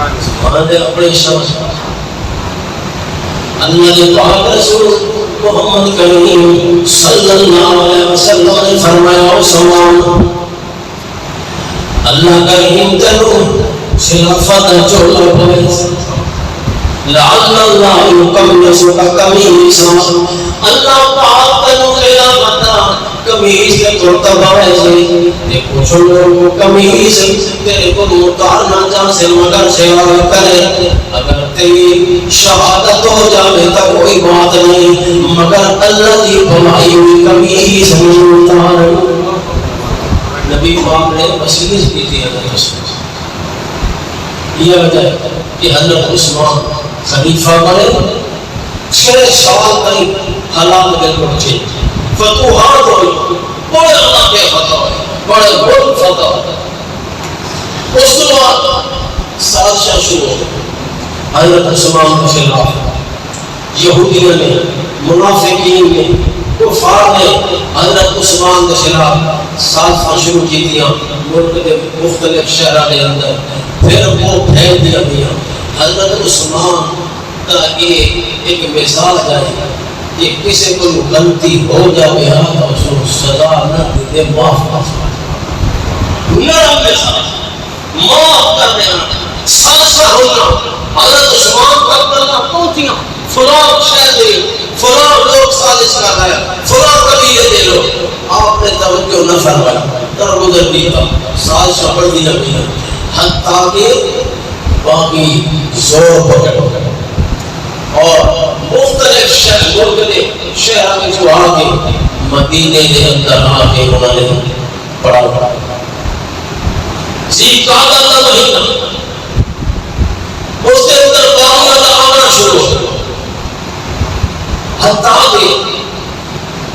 عثمان نے اپنے شخص اللہ نے پاک رسول محمد کریم صلی اللہ علیہ وسلم نے فرمایا عثمان اللہ کریم تنو خلافت چولا پوئے لعل اللہ یکمل سکا کمیسا اللہ پاک تنو خلافت کمیس سے کرتا باوے سے دیکھو چھوڑو کو کمیس تیرے کو مطارنا جا سے مگر سیوا کرے اگر تیری شہادت ہو جاوے تا کوئی بات نہیں مگر اللہ کی بھلائی ہوئی کمیس میں اتار نبی پاک نے وسیعت کی تھی حضرت عثمان یہ وجہ ہے کہ حضرت عثمان خلیفہ بنے 6 سال تک حالات بالکل چینج فتوحات ہوئی بڑے اللہ کے فتح ہوئے بڑے بڑے فتح اس کے بعد سازشاں شروع ہو گئی حضرت عثمان کے خلاف۔ یہودیوں نے، منافقین نے، کفار نے حضرت عثمان کے خلاف سازشاں شروع کی دیا ملک کے مختلف شہروں کے اندر، پھر وہ پھیل دیا گیا۔ حضرت عثمان کا ایک مثال ہے کہ کسی کو غلطی ہو جائے تو اس کو سزا نہ دے، معاف نرم مثال، معاف کر دینا، سازشاں ہونا۔ حضرت عثمان پر کرنا پہنچیاں، فلاں شہر دے، فلاں لوگ سازش کر رہے ہیں، فلاں قبیلے دے لوگ، آپ نے توجہ نہ فرمائی، درگزر بھی تھا، سازشاں بڑھتی نہ گئی، حتیٰ کہ باقی زور پکڑ اور مختلف شہر ملک کے شہر میں جو آگے مدینے کے اندر آگے انہوں نے پڑھا ذیقعدہ کا مہینہ، اس کے اندر باغیوں کا آنا شروع ہو، حتیٰ کہ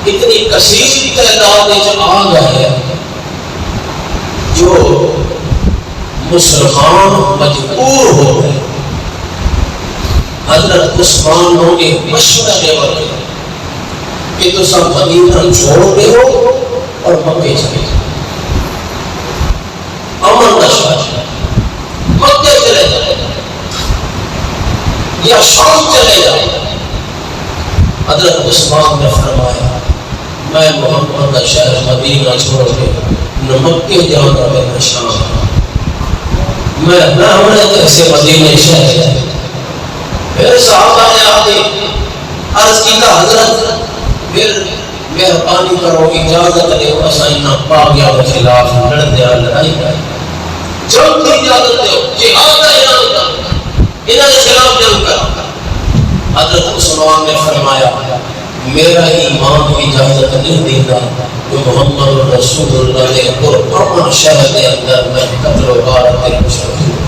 اتنی کثیر تعداد جو آ گئے جو مسلمان مجبور ہو گئے۔ حضرت عثمان نے مشورہ دیا کہ تو سب مدینہ چھوڑ دے ہو اور مکے چلے جاؤ، امن نشہ مکے چلے جاؤ یا شام چلے جاؤ۔ حضرت عثمان نے فرمایا میں محمد کا شہر مدینہ چھوڑ کے نہ مکے جاؤں گا نہ شام، میں نہ ہونے کیسے مدینے شہر جائے۔ پھر صحابہ نے آگے عرض کی کہ حضرت پھر مہربانی کرو اجازت دے اسائنا باغیوں کے خلاف لڑنے لڑائی کریں، جنگ کی اجازت دے، جہاد کا اعلان کرو، انہوں کے خلاف جنگ کرو۔ حضرت عثمان نے فرمایا میرا ایمان اجازت نہیں دیتا کہ محمد رسول اللہ کے پرامن شہر کے اندر میں قتل و غارت کے مشرک ہوں۔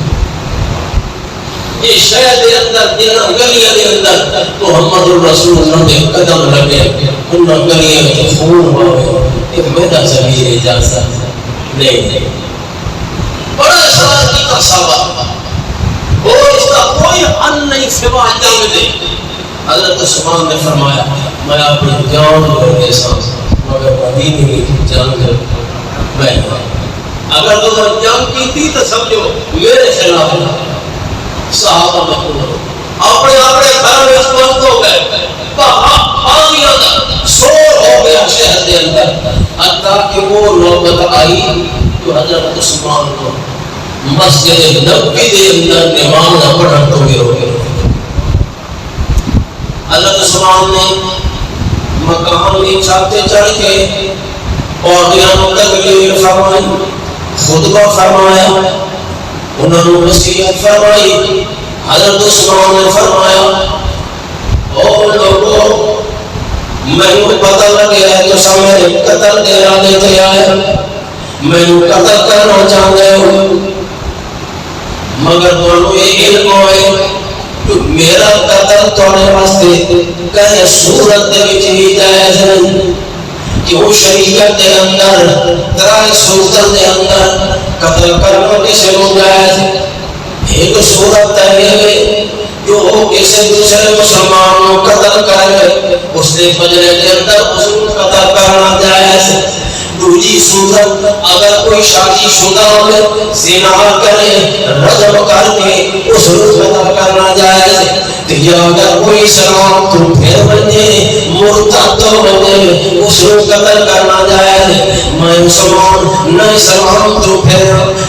یہ شہر کے اندر جنہاں گلیاں کے اندر محمد رسول اللہ کے قدم لگے انہاں گلیاں کے خون ہوئے، کہ میرا ضمیر اجازت نہیں۔ بڑا سوال کی کا سوال اور اس کا کوئی حل نہیں سوا جنگ دے۔ حضرت عثمان نے فرمایا میں اپنی جان لے سانس مگر مدینے کی جنگ میں اگر تو جنگ کی تھی تو سمجھو میرے خلاف صحابہ میں اپنے گھر میں بند ہو گئے، پانیوں کا شور ہو گیا شہر کے اندر، حتیٰ کہ وہ نوبت آئی تو حضرت عثمان کو مسجد نبوی کے اندر نماز پڑھن تو ہو گئے۔ حضرت عثمان نے مقام کی چھاتے چڑھ کے پودیاں تقریر فرمائی، خطبہ فرمایا، انہوں نے وصیت فرمائی۔ حضرت عثمان نے فرمایا او لوگوں میں پتہ لگے ہے تو سمجھے قتل کے ارادے سے آئے، میں قتل کرنا چاہتے ہو مگر دونوں یہ علم ہوئے میرا قتل توڑے واسطے کہیں صورت دے وچ ہی جائز نہیں، کیوں شریعت دے اندر ترائے صورت دے اندر قتل کرنا کسی کو جائز۔ ایک صورت ہے جو کسی دوسرے مسلمان کو قتل کرے اس نے بجرے کے اندر اس کو قتل کرنا جائز۔ دوسری صورت اگر کوئی شادی شدہ ہو زنا کرے رجم کر کے اس کو قتل کرنا جائز۔ یا اگر کوئی اسلام تو پھر بنے مرتد تو بنے اس کو قتل کرنا جائز۔ میں مسلمان نہ اسلام تو پھر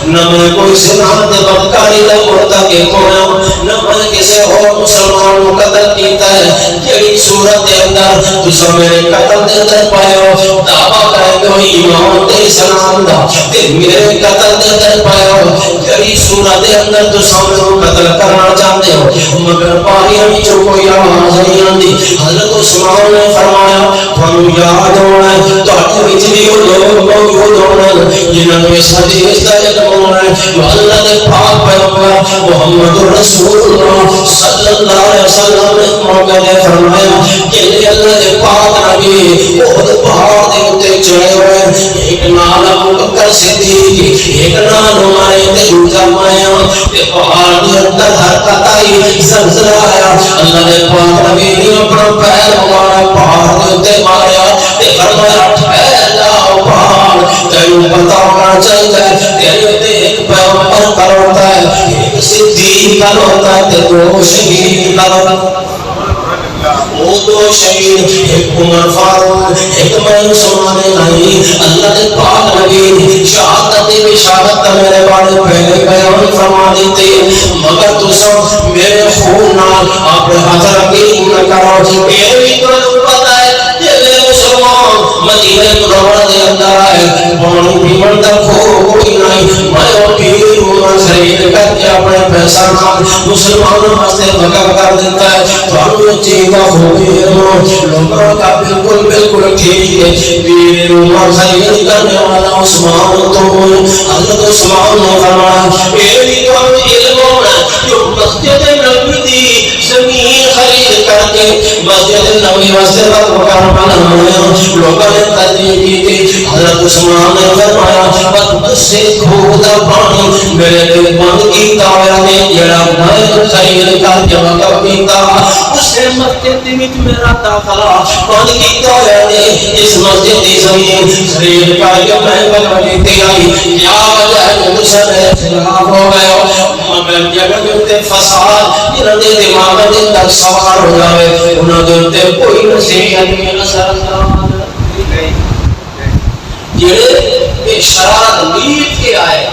نہ میں کوئی زنا دے بدکاری دا مرتکب ہویا نہ میں کسی اور مسلمان کو قتل کیتا ہے، یہی صورت کے اندر تو میرے قتل دے اندر پایا دعویٰ کرے گا ایمان دے اسلام دا تے میرے قتل دے اندر پایا یہی صورت کے اندر تو سامنے قتل کرنا چاہتے ہو مگر پاریاں جو کوئی آواز نہیں آندی۔ حضرت عثمان نے فرمایا تھانو یاد ہونا ہے تو اٹھے وچ بھی وہ لوگ موجود ہونا جنہوں نے اس حدیث کا ایک ہونا ہے جو اللہ نے پاک پیغمبر محمد رسول اللہ صلی اللہ علیہ وسلم نے موقع نے فرمایا کہ اللہ کے پاک نبی بہت پہاڑ دے اتے چڑھے ہوئے، ایک نام ابو بکر صدیق، ایک نام عمر تے دوسرا مایا تے پہاڑ اندر حرکت آئی زلزلہ آیا اللہ نے پاک نبی نے اپنا پیر مبارک پہاڑ کے اوتے ماریا تے فرمایا ٹھہر جاؤ پہاڑ تینوں پتہ ہونا چاہیے تیرے تے ایک پیغمبر کا ہوتا ہے ایک صدیق کا ہوتا ہے تے دو شہید کا ہوتا ہے وہ دو شہید ایک عمر فاروق ایک میں سنانے نہیں اللہ نے پاک نبی شہادت بشارت میرے بارے پہلے بیان فرما دیتے مگر تو سب میرے خون نال آپ حضر عقیم نہ کرو یہ بھی تو پتہ ہے یہ مسلمان مدینہ منورہ دے اندر آئے پانی پیمن تک کوئی نہیں میں اور پیر عمر خرید کر کے اپنے پیسہ نال مسلمانوں واسطے وقف کر دیتا ہے تو چیزہ خوبی لوگوں کا بالکل بالکل ٹھیک ہے پیر عمر خرید کرنے والا عثمان تو حضرت عثمان نے فرمایا یہ بھی تو علم ہے جو مسجد نبی دی زمین خرید کر کے مسجد نبی واسطے وقف بنایا لوگوں نے تجریب کی تھی حضرت عثمان نے فرمایا بس سے کھودا پانی میرے دل بند کیتا ہوا نے جڑا میں خرید کر کے وقف کیتا اس نے مسجد وچ میرا داخلہ بند کیتا ہوا نے اس مسجد دی زمین خرید کر کے میں وقف کیتی آئی کیا وجہ ہے مجھے میرے خلاف ہو گئے میں جگہ تے فساد جنہاں دے دماغ دے اندر سوار ہو جاوے انہاں دے تے کوئی نصیحت نہیں اثر انداز جڑے بے شرارت نیت کے آئے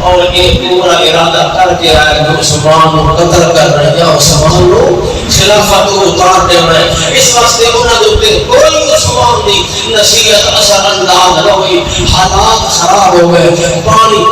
اور ایک پورا ارادہ کر کے آئے کہ عثمان کو قتل کر رہے ہیں یا عثمان کو خلافت کو اتار دے رہے ہیں اس واسطے انہوں نے ہوتے کوئی عثمان کی نصیحت اثر انداز نہ ہوئی حالات خراب ہو گئے پانی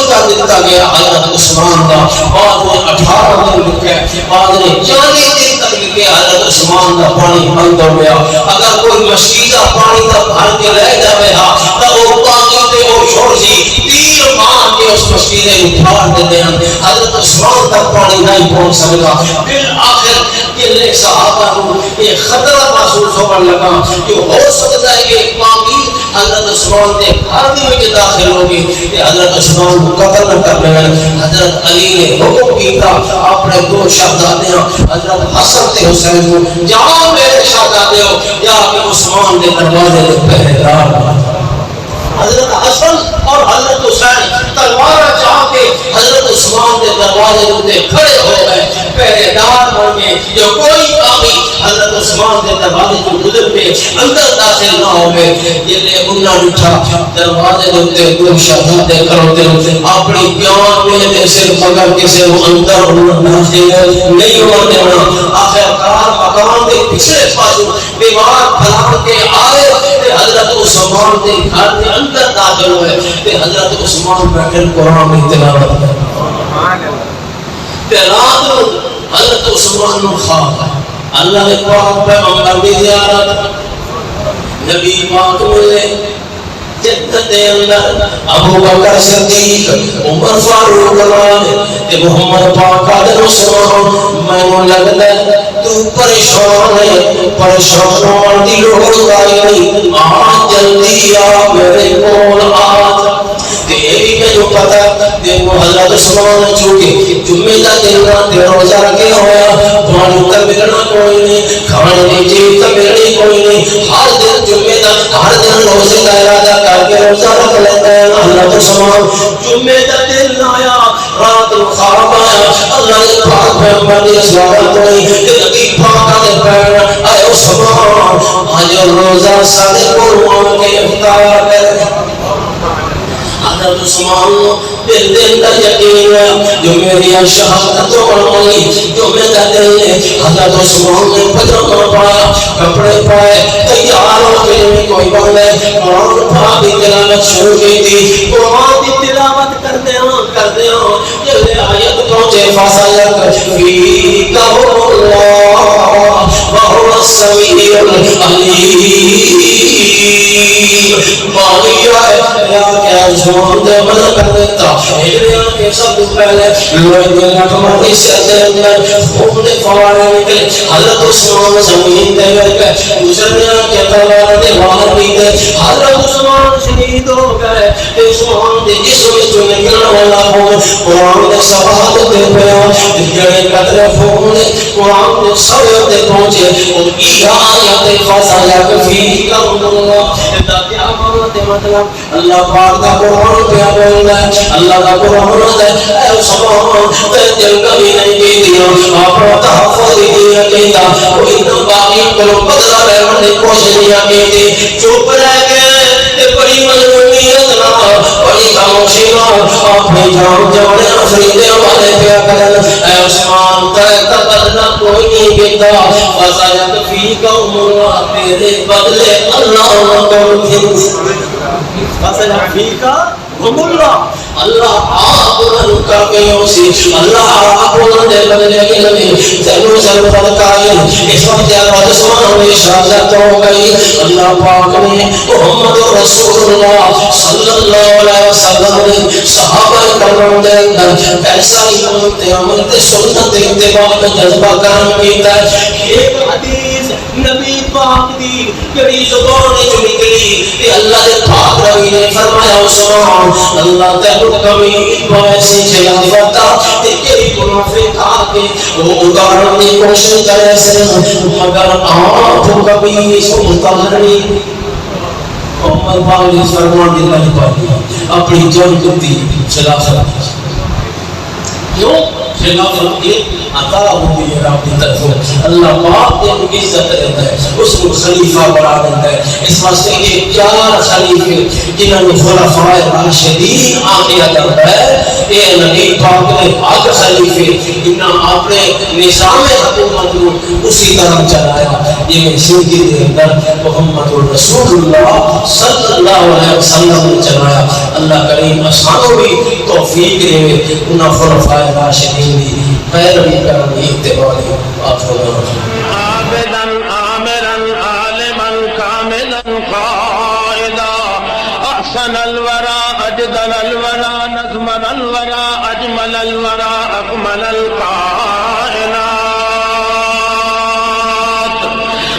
کر دیتا گیا حضرت عثمان کا بعد میں 18 دن لکھے بعد میں 40 دن تک لکھے حضرت عثمان کا پانی بند ہو گیا اگر کوئی مشکیزہ پانی کا بھر کے رہ جائے ہاں تو وہ پانی تے وہ شور سی تیر مان کے اس مشکیزے اٹھار دیتے ہیں حضرت عثمان تک پانی نہیں پہنچ سکتا بالآخر کہ صحابہ کو ایک خطرہ محسوس ہونے لگا کہ ہو سکتا ہے کہ پانی حضرت عثمان کے گھر میں داخل ہوگی کہ حضرت عثمان کو قتل نہ کر لیں حضرت علی نے حکم کیا اپنے دو شہزادے حضرت حسن تے حسین کو جاؤ میرے شہزادے ہو یا کہ عثمان کے دروازے پہ پہرےدار حضرت حسن اور حضرت حسین تلوار چاہ کے حضرت عثمان کے دروازے پہ کھڑے ہو گئے پہرےدار بن گئے جو کوئی کامی حضرت عثمان کے دروازے کو گزر کے اندر داخل نہ ہو گئے یہ لے انہوں اٹھا دروازے ہوتے دو شہزادے کروتے اپنی پیان میں سے مگر کسی وہ اندر داخل نہیں ہونے دینا آخر کار مکان کے پچھلے پاسوں دیوار پھیلا کے آئے حضرت عثمان کے گھر کے اندر داخل ہوئے کہ حضرت عثمان بیٹھے قرآن میں تلاوت کرتے رات حضرت عثمان نے خواب اللہ نے پاک پیغمبر کی زیارت نبی پاک ملے جنت اندر ابو بکر صدیق عمر فاروق تے محمد پاک علیہ السلام میں لگتا ہے تو پریشان ہے پریشان ہونے دی لوڑ نہیں آ جلدی آ میرے کول آ تیری میں جو پتا دیکھو حضرت عثمان چونکہ جمعہ کا دن رات روزہ رکھے ہوا پانی کا ملنا کوئی نہیں کھانے کی چیز کا ملنی کوئی نہیں ہر دن جمعہ کا ہر دن روزے کا ارادہ کر کے روزہ رکھ لیتے ہیں حضرت عثمان جمعہ کا دن آیا رات خواب آیا اللہ نے پاک پیغمبر کی زیارت ہوئی کہ نبی پاک نے فرمایا اے عثمان آج روزہ سارے قربان کے افطار کر حضرت عثمان دل دل کا یقین ہے جو میری شہادت ہوئی جو میرا دل ہے حضرت عثمان نے پجامہ پایا کپڑے پائے تیار ہو کے کوئی بندے قرآن پاک کی تلاوت شروع کی تھی قرآن کی تلاوت کرتے ہیں یہ آیت پہنچے فصلت فیک اللہ وهو السمیع العلیم مانیا ہے کیا جھوٹ دے بنا کر دیتا ہجریاں کے سب پہلے لوگ دینا تمہاری سے اندر خون دے فوارے نکلے حضرت عثمان زمین دے گئے گزرنیا کے تلوار دے باہر بھی دے حضرت عثمان شہید ہو گئے عثمان دے جسم جو نکلنے والا ہو قرآن دے صحابہ ہوتے پیا جڑے قدر فون قرآن کے سوے تے پہنچے اور کی آیت فضا یکفیک اللہ دا کیا مطلب اللہ پاک دا قرآن پہ بولدا ہے اللہ دا قرآن ہے اے عثمان تے دل کبھی نہیں کیتی اپنا تحفظ نہیں کیتا کوئی نہ باقی کو بدلا لینے کی کوشش نہیں کیتی چپ رہ کے بڑی مظلومیت نہ بڑی خاموشی نہ اپنی جان جانے فریدے والے پیا کرن اے عثمان تے قتل نہ کوئی نہیں کیتا فضا یکفیک اللہ تیرے بدلے اللہ کو فضا یکفیک اللہ اللہ آپ ان کا کیوں اللہ آپ ان دے بدلے کے نبی تینوں سر پر کائے اس وقت جب عثمان میں شہادت ہو گئی اللہ پاک نے محمد رسول اللہ صلی اللہ علیہ وسلم نے صحابہ کرام دے اندر ایسا ہی عمل تے سنت اتباع کا جذبہ قائم کیتا ہے ایک حدیث نبی پاک دی جڑی زبان وچ نکلی تے اللہ دے پاک نبی نے فرمایا عثمان اللہ تے کبھی ویسی خلافت تیری منافق آ کے وہ اتارنے کی کوشش کرے سے مگر آپ کبھی سلطان نہیں محمد پاک نے فرمان دے نہیں پایا اپنی جان کو دی خلافت کیوں خلافت کی عطا ہوتی ہے رب کی طرف اللہ پاک نے عزت دیتا ہے اس کو خلیفہ بنا دیتا ہے اس واسطے کہ چار خلیفے جنہوں نے خلفائے راشدین آگیا کرتا ہے یہ نبی پاک نے آگ خلیفے جنہوں اپنے نظام حکومت کو اسی طرح چلایا یہ سیدھی دے اندر محمد رسول اللہ صلی اللہ علیہ وسلم نے چلایا اللہ کریم اسانوں بھی توفیق دے انہاں خلفائے راشدین دی پیروی کرنی اتباع عابدا عامرا عالما كاملا قائدا احسن الورى اجدل الورى نظما الورى اجمل الورى اكمل الكائنات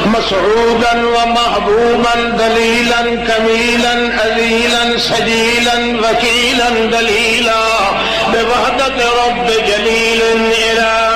مسعودا ومحبوبا دليلا كميلا اذيلا سجيلا وكيلا دليلا بوحدة رب جليل إله